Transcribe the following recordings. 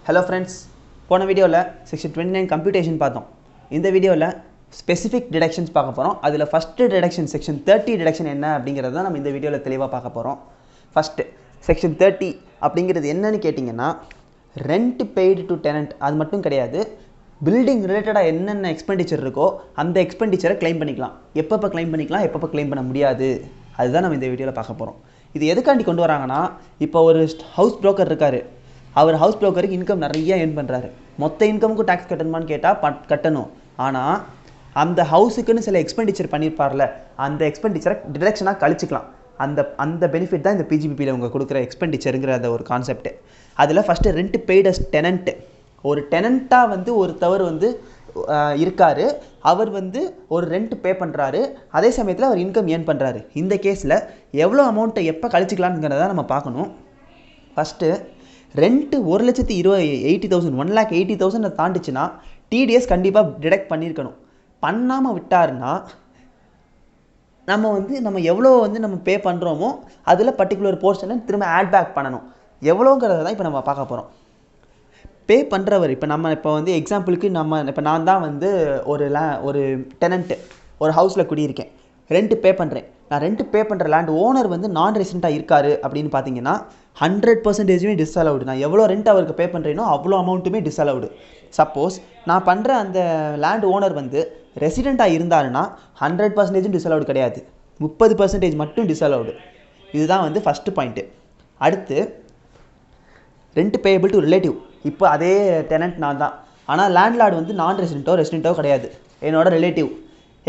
Hello friends, போன வீடியோல section 29 computation பார்த்தோம். இந்த வீடியோல specific deductions பார்க்க போறோம். அதுல first deduction section 30 deduction என்ன அப்படிங்கறத தான் நம்ம இந்த வீடியோல தெளிவா பார்க்க போறோம். First section 30 அப்படிங்கிறது என்னன்னு கேட்டிங்கனா rent paid to tenant அது மட்டும் கிடையாது. Building related என்னென்ன expenditure இருக்கோ அந்த expenditure claim பண்ணிக்கலாம். எப்பப்ப claim பண்ணிக்கலாம், எப்பப்ப claim பண்ண முடியாது. அதுதான் நம்ம இந்த வீடியோல பார்க்க போறோம். இது எதுக்காண்டி கொண்டு வராங்கன்னா இப்போ ஒரு ஹவுஸ் புரோக்கர் இருக்காரு. அவர் ஹவுஸ் புரோக்கருக்கு இன்கம் நிறைய earn பண்றாரு. மொத்த இன்கமுக்கு டாக்ஸ் கட்டணுமான்னு கேட்டா கட்டணும். ஆனா அந்த ஹவுஸ்க்குன்னு சில எக்ஸ்பெண்டிச்சர் பண்ணிருப்பார்ல, அந்த எக்ஸ்பெண்டிச்சரை டிடக்ஷனா கழிச்சுக்கலாம். அந்த பெனிஃபிட் தான் இந்த PGBP ல அவங்க கொடுக்குற எக்ஸ்பெண்டிச்சர்ங்கற ஒரு கான்செப்ட். அதுல first rent paid as tenant. ஒரு டெனன்ட்டா வந்து ஒருத்தவர் வந்து இருக்காரு. அவர் வந்து ஒரு ரெண்ட் பே பண்றாரு. அதே சமயத்துல அவர் இன்கம் earn பண்றாரு. இந்த கேஸ்ல எவ்வளவு அமௌண்ட் எப்ப கழிச்சுக்கலாம்ங்கறத நம்ம பார்க்கணும். ஃபர்ஸ்ட் ரெண்ட் 1,80,000 1,80,000 தாண்டிச்சுனா TDS கண்டிப்பா டிடக்ட் பண்ணிருக்கணும். பண்ணாம விட்டாருன்னா நம்ம எவ்வளவு வந்து நம்ம பே பண்றோமோ அதுல பர்టిక్యులர் போர்ஷனை திரும்ப ஆட் பேக் பண்ணணும். எவ்வளவுங்கறத தான் இப்போ நம்ம பார்க்க போறோம். பே பண்றவர் இப்போ வந்து எக்ஸாம்பிளுக்கு இப்போ நான் தான் வந்து ஒரு டெனன்ட் ஒரு ஹவுஸ்ல குடி இருக்கேன். ரெண்ட் பே பண்றேன். நான் ரெண்ட் பே பண்ற லேண்ட் ஓனர் வந்து நான் ரெசிடென்ட்டா இருக்காரு அப்படினு பாத்தீங்கன்னா 100% டிஸ்அலவுட். நான் எவ்வளவு ரெண்ட் அவருக்கு பே பண்றேனோ அவ்வளவு அமௌண்ட்டுமே டிஸ்அலவுட். சப்போஸ் நான் பண்ற அந்த லேண்ட் ஓனர் வந்து ரெசிடென்ட்டா இருந்தாருன்னா 100% டிஸ்அலவுட் கிடையாது. 30% மட்டும் டிஸ்அலவுட். இதுதான் வந்து ஃபர்ஸ்ட் பாயிண்ட். அடுத்து ரெண்ட் பேயபிள் டு ரிலேட்டிவ். இப்போ அதே டெனன்ட் நான் தான். ஆனா லேண்ட்லார்ட் வந்து நான் ரெசிடென்ட்டோ கிடையாது. என்னோட ரிலேட்டிவ்.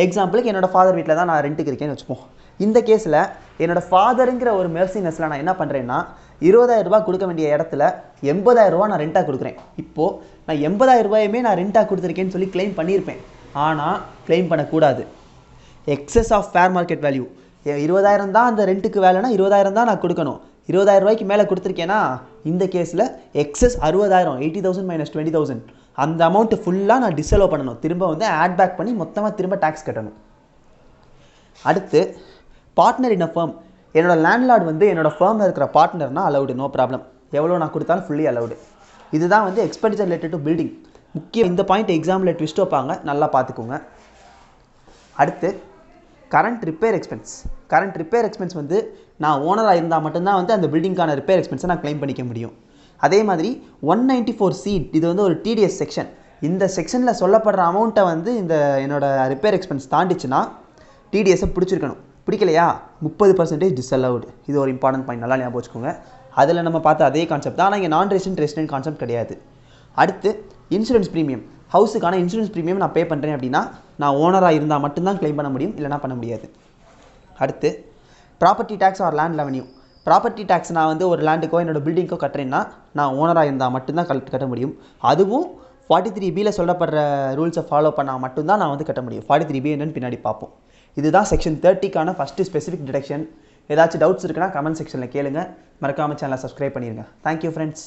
எக்ஸாம்பிளுக்கு என்னோட ஃபாதர் வீட்ல தான் நான் ரெண்ட்டுக்கு இருக்கேன்னு வெச்சுப்போம். இந்த கேஸ்ல என்னோட ஃபாதர்ங்கற ஒரு மெர்சினஸ்ல நான் என்ன பண்றேன்னா 20,000 ரூபாய் கொடுக்க வேண்டிய இடத்துல 80,000 ரூபாய் நான் ரெண்டா கொடுக்கிறேன். இப்போ நான் 80,000 ரூபாயமே நான் ரெண்டா கொடுத்திருக்கேன்னு சொல்லி க்ளைம் பண்ணிருப்பேன். ஆனா க்ளைம் பண்ண கூடாது. Excess of fair market value. 20,000 தான் அந்த ரெண்டுக்கு வேலைனா 20,000 தான் நான் கொடுக்கணும். 20,000 ரூபாய்க்கு மேல கொடுத்திருக்கேனா இந்த கேஸ்ல எக்ஸஸ் 60,000 80,000 - 20,000 அந்த அமௌண்ட் ஃபுல்லா நான் டிஸ்அலோவ் பண்ணனும். திரும்ப வந்து ஆட் பேக் பண்ணி மொத்தமா திரும்ப டாக்ஸ் கட்டணும். அடுத்து பார்ட்னர் இன் a firm. என்னோட லேண்ட்லார்ட் வந்து என்னோட ஃபர்ம்ல இருக்கிற பார்ட்னர்னா அலௌட், நோ ப்ராப்ளம். எவ்வளவு நான் கொடுத்தாலும் ஃபுல்லி அலௌட். இதுதான் வந்து எக்ஸ்பெண்டிச்சர் ரிலேட்டட் டு பில்டிங். முக்கியம் இந்த பாயிண்ட் எக்ஸாம்ல ட்விஸ்ட் வைப்பாங்க, நல்லா பாத்துக்கோங்க. அடுத்து current repair expense. Current repair expense வந்து நான் ஓனரா இருந்தா மட்டும் தான் வந்து அந்த பில்டிங்கான ரிப்பேர் எக்ஸ்பென்ஸை நான் க்ளைம் பண்ணிக்க முடியும். அதே மாதிரி 194C இது வந்து ஒரு TDS செக்ஷன். இந்த செக்ஷன்ல சொல்லப்படுற அமௌண்ட்டை வந்து இந்த என்னோட ரிப்பேர் எக்ஸ்பென்ஸ் தாண்டிச்சுனா TDS பிடிச்சிருக்கணும். பிடிக்கலையா 30% டிஸ்அலவுட். இது ஒரு இம்பார்ட்டன்ட் பாயிண்ட், நல்லா ஞாபகம் வச்சுக்கோங்க. அதில் நம்ம பார்த்த அதே கான்செப்ட் தான். ஆனால் இங்கே நான் ரெசிடென்ட் கான்செப்ட் கிடையாது. அடுத்து இன்சூரன்ஸ் ப்ரீமியம். ஹவுஸுக்கான இன்சூரன்ஸ் ப்ரீமியம் நான் பே பண்ணுறேன் அப்படின்னா நான் ஓனராக இருந்தால் மட்டும்தான் க்ளைம் பண்ண முடியும், இல்லைனா பண்ண முடியாது. அடுத்து property tax or land revenue. Property tax நான் வந்து ஒரு லேண்டுக்கோ என்னோட பில்டிங்கோ கட்டுறேன்னா நான் ஓனராக இருந்தால் மட்டும்தான் கட்ட முடியும். அதுவும் 43Bல சொல்லப்படுற ரூல்ஸை ஃபாலோ பண்ணால் மட்டும்தான் நான் வந்து கட்ட முடியும். 43B என்னன்னு பின்னாடி பார்ப்போம். இதுதான் செக்ஷன் 30க்கான ஃபர்ஸ்ட் ஸ்பெசிஃபிக் டிடக்ஷன். ஏதாச்சும் டவுட்ஸ் இருக்குன்னா கமெண்ட் செக்ஷனில் கேளுங்க. மறக்காம சேனலை சப்ஸ்கிரைப் பண்ணிடுங்க. Thank you friends.